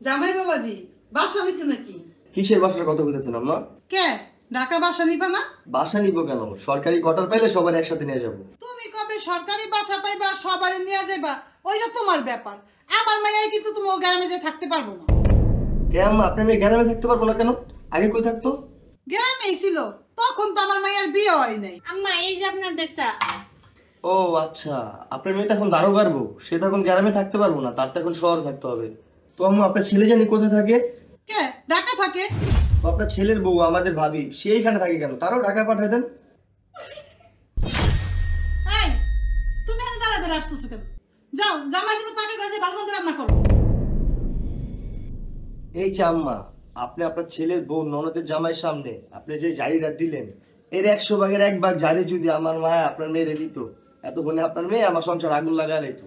জামাই বাবাজি বাসা নিছে নাকি? কিসের বাসার কথা বলতেছেন আম্মা? কে ঢাকা বাসা নিবা না? বাসা নিব কেন? সরকারি কোয়ার্টার পাইলে সবার একসাথে নিয়ে যাব। তুমি কবে সরকারি বাসা পাইবা সবারই নিয়ে যাইবা ওইটা তোমার ব্যাপার। আমার মাইয়াই কিন্তু তুমি ও গ্রামে যে থাকতে পারবো না। কে আম্মা, আপনি মেয়ে গ্রামে থাকতে পারবো না কেন? আগে কই থাকতো? গ্রামেই ছিল, তখন তো আমার মাইয়ার বিয়ে হয় নাই। আম্মা এই যে আপনাদের চা। ও আচ্ছা, আপনার মেয়ে তো এখন দারোগার বউ, সে তো এখন গ্রামে থাকতে পারবো না, তার তো এখন শহরে থাকতে হবে। তো আম্মা, আপনার ছেলে জানি কোথায় থাকে? কে ঢাকা থাকে? আপনার ছেলের বউ আমাদের ভাবি, সে এইখানে থাকে কেন? তারও ঢাকা পাঠিয়ে দেন। এই তুমি এত দাঁড়া আসতেছো কেন? যাও জামাই যদি পাকের কাছে ভালো মন্দ রান্না করো। এই যে আম্মা, আপনি আপনার ছেলের বউ ননদের জামাইয়ের সামনে আপনি যে জারিটা দিলেন, এর 100 ভাগের 1 ভাগ জারি যদি আমার মা আপনার মেয়েরে দিত, এতক্ষণে আপনার মেয়ে আমার সংসার আগুন লাগায় দিত।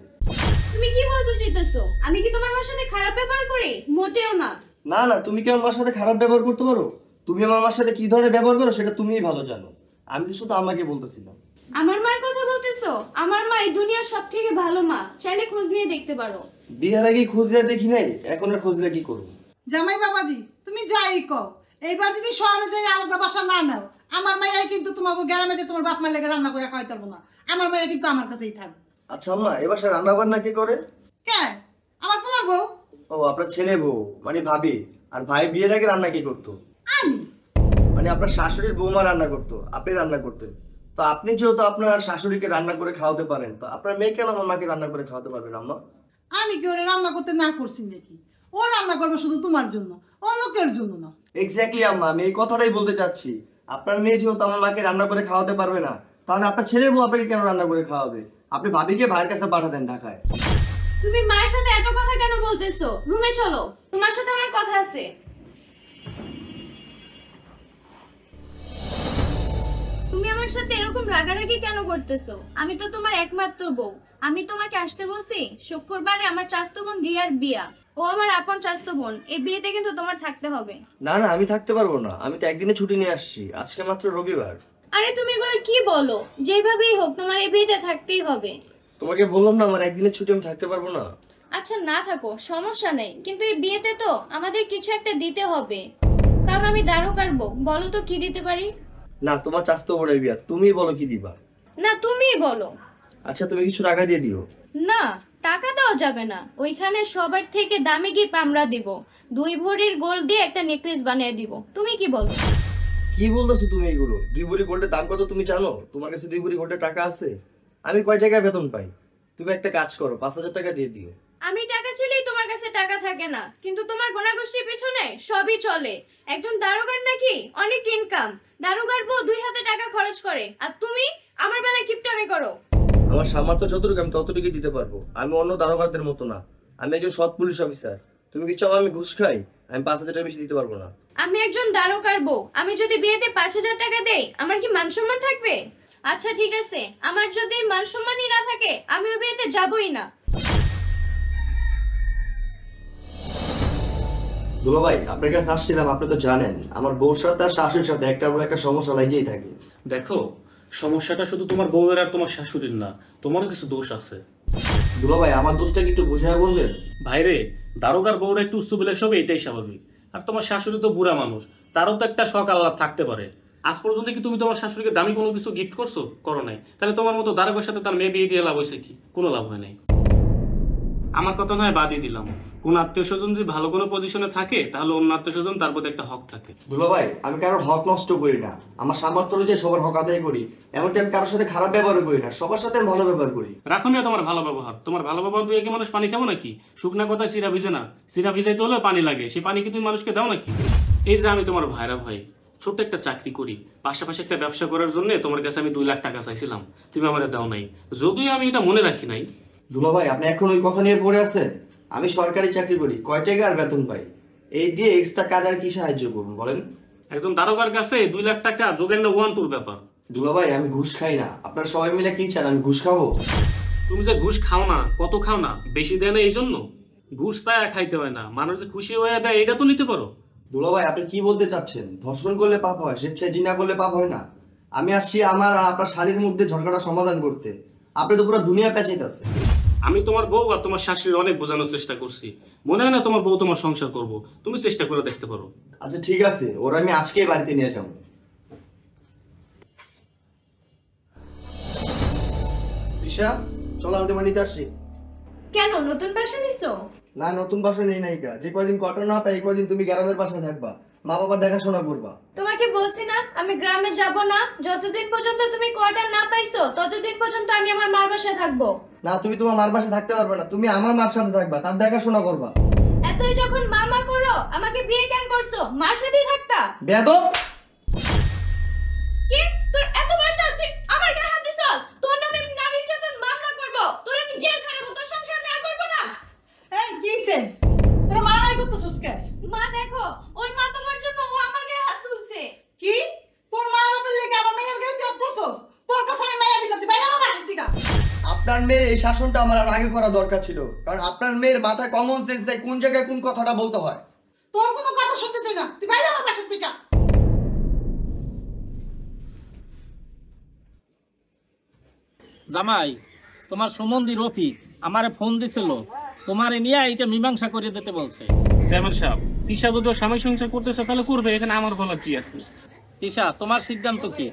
তুমি কি বলতে চাইতেছো? আমি কি তোমার সাথে খারাপ ব্যবহার করি? মোটেও না। না না, তুমি কি আমার মার সাথে খারাপ ব্যবহার করতে পারো? তুমি আমার মার সাথে কি ধরনের ব্যবহার করো সেটা তুমিই ভালো জানো। আমি তো শুধু আমাকে বলতেছিলাম। আমার মার কথা বলতেছো? আমার মা এই দুনিয়ার সবথেকে ভালো মা, চাইলে খোঁজ নিয়ে দেখতে পারো। বিয়ের আগেই খোঁজ দিয়ে দেখি নাই, এখন আর খোঁজ দিয়ে কি করবো? জামাই বাবাজি তুমি যাই কও, এইবার যদি শহরে যাই আলাদা বাসা না নাও, আমার মাইয়াই কিন্তু তোমাকে গ্রামে যে তোমার বাপ মায়ের লেগে রান্না করে খাওয়াইতে পারবো না। আমার মাইয়া কিন্তু আমার কাছেই থাকবে। আচ্ছা আম্মা, এ বাসায় রান্না বান্না কে করে? কে? আমার পোলার বউ। ও, আপনার ছেলে বউ মানে ভাবি। আর ভাই বিয়ের আগে রান্না কি করতো? আমি। মানে আপনার শাশুড়ির বৌমা রান্না করতো, আপনি রান্না করতেন। তো আপনি যেহেতু আপনার শাশুড়িকে রান্না করে খাওয়াতে পারেন, তো আপনার মেয়ে কেন আমার মাকে রান্না করে খাওয়াতে পারবেন আম্মা? আমি কি ওরে রান্না করতে না করছি নাকি? ও রান্না করবে শুধু তোমার জন্য, অন্যকের জন্য না। এক্স্যাক্টলি আম্মা, আমি এই কথাটাই বলতে চাচ্ছি। আপনার মেয়ে যেহেতু আমার মাকে রান্না করে খাওয়াতে পারবে না, তাহলে আপনার ছেলের বউ আপনাকে কেন রান্না করে খাওয়াবে? আপনি ভাবিকে ভাইয়ের কাছে পাঠাতেন ঢাকায়। তুমি মায়ের সাথে এত কথা কেন বলতেছো? রুমে চলো, তোমার সাথে আমার কথা আছে। তুমি আমার সাথে এরকম রাগারাগি কেন করতেছো? আমি তো তোমার একমাত্র বউ। আমি তোমাকে আসতে বলছি শুক্রবারে আমার চাচাতো বোন রিয়ার বিয়া। ও আমার আপন চাচাতো বোন, এই বিয়েতে কিন্তু তোমার থাকতে হবে। না না, আমি থাকতে পারবো না। আমি তো একদিনে ছুটি নিয়ে আসছি, আজকে মাত্র রবিবার। আরে তুমি এগুলো কি বলো? যেভাবেই হোক তোমার এই বিয়েতে থাকতেই হবে। তোমাকে বললাম না, আমার একদিনের ছুটি, আমি থাকতে পারবো না। আচ্ছা না থাকো, সমস্যা নেই, কিন্তু এই বিয়েতে তো আমাদের কিছু একটা দিতে হবে, কারণ আমি দারোগার বউ। বলো তো কি দিতে পারি? না, তোমার চাচাতো বোনের বিয়া, তুমিই বলো কি দিবা। না তুমিই বলো। আচ্ছা, তুমি কিছু টাকা দিয়ে দিও। না, টাকা দেওয়া যাবে না। ওইখানে সবার থেকে দামি গিফট আমরা দিব। 2 ভরির গোল্ড দিয়ে একটা নেকলেস বানিয়ে দিব। তুমি কি বলো? কি বলতেছো তুমি এগুলো? 2 ভরি গোল্ডের দাম কত তুমি জানো? তোমার কাছে 2 ভরি গোল্ডের টাকা আছে? আমি কয় টাকা বেতন পাই? তুমি একটা কাজ করো, 5000 টাকা দিয়ে দিও। আমি টাকা চাইলেই তোমার কাছে টাকা থাকে না, কিন্তু তোমার গোনাগোষ্ঠীর পেছনে সবই চলে। একজন দারোগার নাকি অনেক ইনকাম। দারোগার বউ 2 হাতে টাকা খরচ করে, আর তুমি আমার বেলায় কিপটামি করো। আমার সামর্থ্য যতটুকু, আমি ততটুকুই দিতে পারবো। আমি অন্য দারোগারদের মতো না, আমি একজন সৎ পুলিশ অফিসার। তুমি কি চাও আমি ঘুষ খাই? আমি 5000 টাকা বেশি দিতে পারবো না। আমি একজন দারোগার বউ, আমি যদি বিয়েতে 5000 টাকা দেই, আমার কি মান সম্মান থাকবে? আচ্ছা ঠিক আছে, আমার যদি মান সম্মানই না থাকে, আমি ওই বিয়েতে যাবই না। দুলা ভাই, আপনার কাছে আসছিলাম। আপনি তো জানেন আমার বউর সাথে আর শাশুড়ির সাথে একটা বড় একটা সমস্যা লাগিয়েই থাকে। দেখো, সমস্যাটা শুধু তোমার বউয়ের আর তোমার শাশুড়ির না, তোমারও কিছু দোষ আছে। দুলা ভাই, আমার দোষটা কি একটু বুঝায় বলবেন? ভাইরে, দারোগার বউরা একটু উচ্চ বিলাস হবে, এটাই স্বাভাবিক। আর তোমার শাশুড়ি তো বুড়া মানুষ, তারও তো একটা শখ আল্লাহ থাকতে পারে। আজ পর্যন্ত কি তুমি তোমার শাশুড়িকে দামি কোনো কিছু গিফট করছো? করো নাই। তাহলে তোমার মতো দারোগার সাথে তার মেয়ে বিয়ে দিয়ে লাভ হয়েছে কি? কোনো লাভ হয় নাই। আমার কথা নয় বাদই দিলাম, কোন আত্মীয় স্বজন যদি ভালো কোনো পজিশনে থাকে, তাহলে অন্য আত্মীয় স্বজন তার প্রতি একটা হক থাকে। দুলা ভাই, আমি কারোর হক নষ্ট করি না, আমার সামর্থ্য অনুযায়ী সবার হক আদায় করি। এমনকি আমি কারোর সাথে খারাপ ব্যবহার করি না, সবার সাথে আমি ভালো ব্যবহার করি। রাখো না তোমার ভালো ব্যবহার। তোমার ভালো ব্যবহার দিয়ে কি মানুষ পানি খাবো নাকি? শুকনা কথায় চিরা ভিজে না, চিরা ভিজাইতে হলেও পানি লাগে। সেই পানি কি তুমি মানুষকে দাও নাকি? এই যে আমি তোমার ভাইরা ভাই, ছোট্ট একটা চাকরি করি, পাশাপাশি একটা ব্যবসা করার জন্য তোমার কাছে আমি 2 লাখ টাকা চাইছিলাম, তুমি আমার দাও নাই। যদিও আমি এটা মনে রাখি নাই। দুলা ভাই, আপনি এখন ওই কথা নিয়ে পড়ে আছেন? আমি সরকারি চাকরি করি, কয় টাকা আর বেতন পাই? এই দিয়ে এক্সট্রা কাজ আর কি সাহায্য করবো বলেন? একজন দারোগার কাছে 2 লাখ টাকা যোগেন না 1-2 ব্যাপার। দুলা ভাই, আমি ঘুষ খাই না। আপনারা সবাই মিলে কি চান আমি ঘুষ খাবো? তুমি যে ঘুষ খাও না, কত খাও না, বেশি দেয় না এই জন্য? ঘুষ তাই খাইতে হয় না, মানুষ যে খুশি হয়ে দেয় এটা তো নিতে পারো। দুলা ভাই, আপনি কি বলতে চাচ্ছেন? ধর্ষণ করলে পাপ হয়, স্বেচ্ছায় জিনা করলে পাপ হয় না? আমি আসছি আমার আর আপনার শালীর মধ্যে ঝগড়াটা সমাধান করতে, আপনি তো পুরো দুনিয়া পেঁচাইতেছে। আমি তোমার বউ আর তোমার শাশুড়ির অনেক বোঝানোর চেষ্টা করছি, মনে হয় না তোমার বউ তোমার সংসার করব, তুমি চেষ্টা করে দেখতে পারো। আচ্ছা ঠিক আছে, ওরা আমি আজকেই বাড়িতে নিয়ে যাবো। রিশা, চলো আমি তোমার নিতে আসছি। কেন, নতুন বাসা নিছো? না, নতুন বাসা নেই নাইকা, যে কয়দিন কটন না পাই এই কয়দিন তুমি গ্রামের বাসায় থাকবা, মা বাবা দেখাশোনা করবা। তোমাকে বলছি না আমি গ্রামে যাব না, যতদিন পর্যন্ত তুমি কোয়ার্টার না পাইছো ততদিন পর্যন্ত আমি আমার মার বাসায় থাকবো। না, তুমি তোমার মার বাসায় থাকতে পারবে না, তুমি আমার মার সাথে থাকবা, তার দেখাশোনা করবা। এতই যখন মামা করো, আমাকে বিয়ে কেন করছো? মার সাথেই থাকতা। বেয়াদব! কি তোর এত বয়স আছে আমার গায়ে হাত দিছস? তোর নামে আমি নারী নির্যাতন মামলা করব, তোর আমি জেল খাটাবো, তোর সংসার আমি আর করব না। এই কি হইছে? তোর মারাই করতেছিস কে? মা দেখো, ওর মা বাবার জন্য ও আমার গায়ে হাত তুলছে। কি তোর মা বাবার লেগে আমার মেয়ের গায়ে চাপ দিছস? তোর কাছে আমি মাইয়া দিলাম, তুই বাইরে আমার বাসা থেকে। আপনার মেয়ের এই শাসনটা আমার আর আগে করা দরকার ছিল, কারণ আপনার মেয়ের মাথায় কমন সেন্স দেয় কোন জায়গায় কোন কথাটা বলতে হয়। তোর কোনো কথা শুনতে চাই না, তুই বাইরে আমার বাসা থেকে। জামাই, তোমার সম্বন্ধী রফিক আমারে ফোন দিছিল, তোমারে নিয়ে এটা মীমাংসা করে দিতে বলছে। চেয়ারম্যান সাহেব, তিশা যদি ওর স্বামী সংসার করতেছে তাহলে করবে, এখানে আমার বলার কি আছে? তিশা, তোমার সিদ্ধান্ত কি?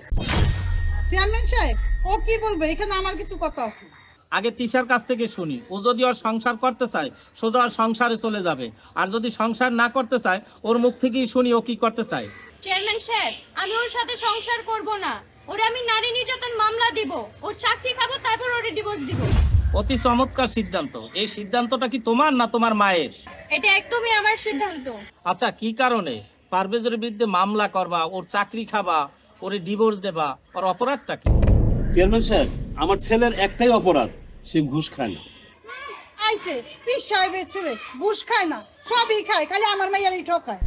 চেয়ারম্যান সাহেব, ও কি বলবে? এখানে আমার কিছু কথা আছে। আগে তিশার কাছ থেকে শুনি, ও যদি ওর সংসার করতে চায় সোজা ওর সংসারে চলে যাবে, আর যদি সংসার না করতে চায় ওর মুখ থেকেই শুনি ও কি করতে চায়। চেয়ারম্যান সাহেব, আমি ওর সাথে সংসার করব না, ওরে আমি নারী নির্যাতন মামলা দিব, ওর চাকরি খাবো, তারপর ওরে ডিভোর্স দিব। অতি চমৎকার সিদ্ধান্ত। এই সিদ্ধান্তটা কি তোমার না তোমার মায়ের? এটা একদমই আমার সিদ্ধান্ত। আচ্ছা, কি কারণে পারভেজের বিরুদ্ধে মামলা করবা, ওর চাকরি খাবা, ওরে ডিভোর্স দেবা? ওর অপরাধটা কি? চেয়ারম্যান সাহেব, আমার ছেলের একটাই অপরাধ, সে ঘুষ খায় না। আইছে পীর সাহেবের ছেলে, ঘুষ খায় না, সবই খায়, খালি আমার মাইয়ারই ঠকায়।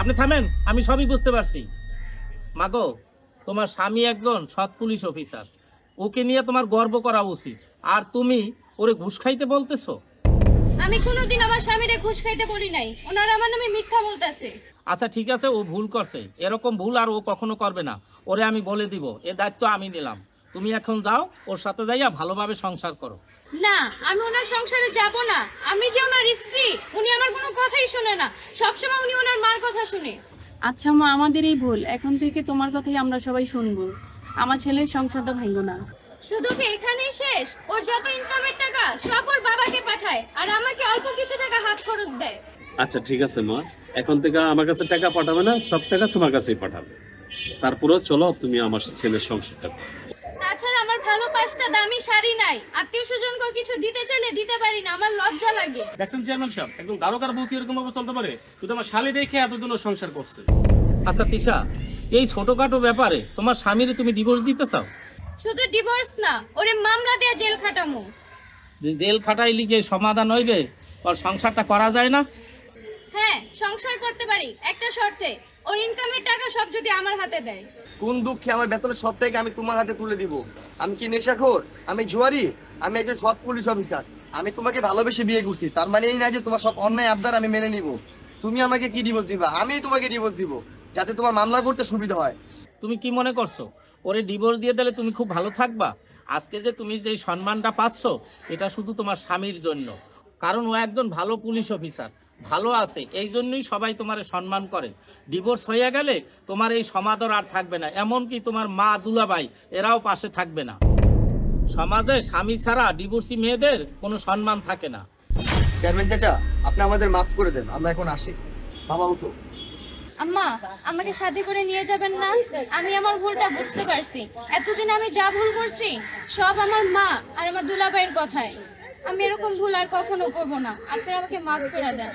আপনি থামেন, আমি সবই বুঝতে পারছি। মাগো, তোমার স্বামী একজন সৎ পুলিশ অফিসার, ওকে নিয়ে তোমার গর্ব করা উচিত, আর তুমি ওরে ঘুষ খাইতে বলতেছো? আমি কোনোদিন আমার স্বামীরে ঘুষ খাইতে বলি নাই, ওনারা আমার নামে মিথ্যা বলতেছে। আচ্ছা ঠিক আছে, ও ভুল করছে, এরকম ভুল আর ও কখনো করবে না, ওরে আমি বলে দিব, এ দায়িত্ব আমি নিলাম। তুমি এখন যাও, ওর সাথে যাইয়া ভালোভাবে সংসার করো। না, আমি ওনার সংসারে যাব না, আমি যে ওনার স্ত্রী, উনি আমার কোনো কথাই শুনে না, সবসময় উনি ওনার মার কথা শুনে। আচ্ছা মা, আমাদের এই ভুল, এখন থেকে তোমার কথাই আমরা সবাই শুনবো, আমার ছেলের সংসারটা ভাঙো না। শুধু কি এখানেই শেষ? ওর যত ইনকামের টাকা সব ওর বাবাকে পাঠায়, আর আমাকে অল্প কিছু টাকা হাত খরচ দেয়। আচ্ছা ঠিক আছে মা, এখন থেকে আমার কাছে টাকা পাঠাবে না, সব টাকা তোমার কাছেই পাঠাবে। তারপরেও চলো তুমি আমার ছেলের সংসারটা। তাছাড়া আমার ভালো 5টা দামি শাড়ি নাই, আত্মীয় স্বজনকে কিছু দিতে চাইলে দিতে পারি না, আমার লজ্জা লাগে। দেখছেন চেয়ারম্যান সাহেব, একদম দারোগার বউ কি এরকম ভাবে চলতে পারে? শুধু আমার শালি দেখে এতদিন ও সংসার করছে। আচ্ছা তিশা, এই ছোটখাটো ব্যাপারে তোমার স্বামীরে তুমি ডিভোর্স দিতে চাও? শুধু ডিভোর্স না, ওরে মামলা দিয়ে জেল খাটামু। যে জেল খাটাইলি যে সমাধান হইবে, ওর সংসারটা করা যায় না? হ্যাঁ, সংসার করতে পারি, একটা শর্তে, ওর ইনকামের টাকা সব যদি আমার হাতে দেয়। কোন দুঃখে আমার বেতনের সব টাকা আমি তোমার হাতে তুলে দিব? আমি কি নেশাখোর? আমি জুয়ারি? আমি একজন সৎ পুলিশ অফিসার। আমি তোমাকে ভালোবেসে বিয়ে করছি, তার মানে এই না যে তোমার সব অন্যায় আবদার আমি মেনে নিব। তুমি আমাকে কি ডিভোর্স দিবা? আমি তোমাকে ডিভোর্স দিব, যাতে তোমার মামলা করতে সুবিধা হয়। তুমি কি মনে করছো ওরে ডিভোর্স দিয়ে দিলে তুমি খুব ভালো থাকবা? আজকে যে তুমি যে সম্মানটা পাচ্ছ, এটা শুধু তোমার স্বামীর জন্য, কারণ ও একজন ভালো পুলিশ অফিসার, ভালো আছে, এই জন্যই সবাই তোমারে সম্মান করে। ডিভোর্স হয়ে গেলে তোমার এই সমাদর আর থাকবে না, এমনকি তোমার মা দুলাভাই এরাও পাশে থাকবে না। সমাজে স্বামী ছাড়া ডিভোর্সি মেয়েদের কোনো সম্মান থাকে না। চেয়ারম্যান চাচা, আপনি আমাদের মাফ করে দেন, আমরা এখন আসি। বাবা উঠো। আম্মা, আমাকে সাথে করে নিয়ে যাবেন না? আমি আমার ভুলটা বুঝতে পারছি, এতদিন আমি যা ভুল করছি সব আমার মা আর আমার দুলাভাইয়ের কথায়। আমি এরকম ভুল আর কখনো করবো না, আপনারা আমাকে মাফ করে দেন।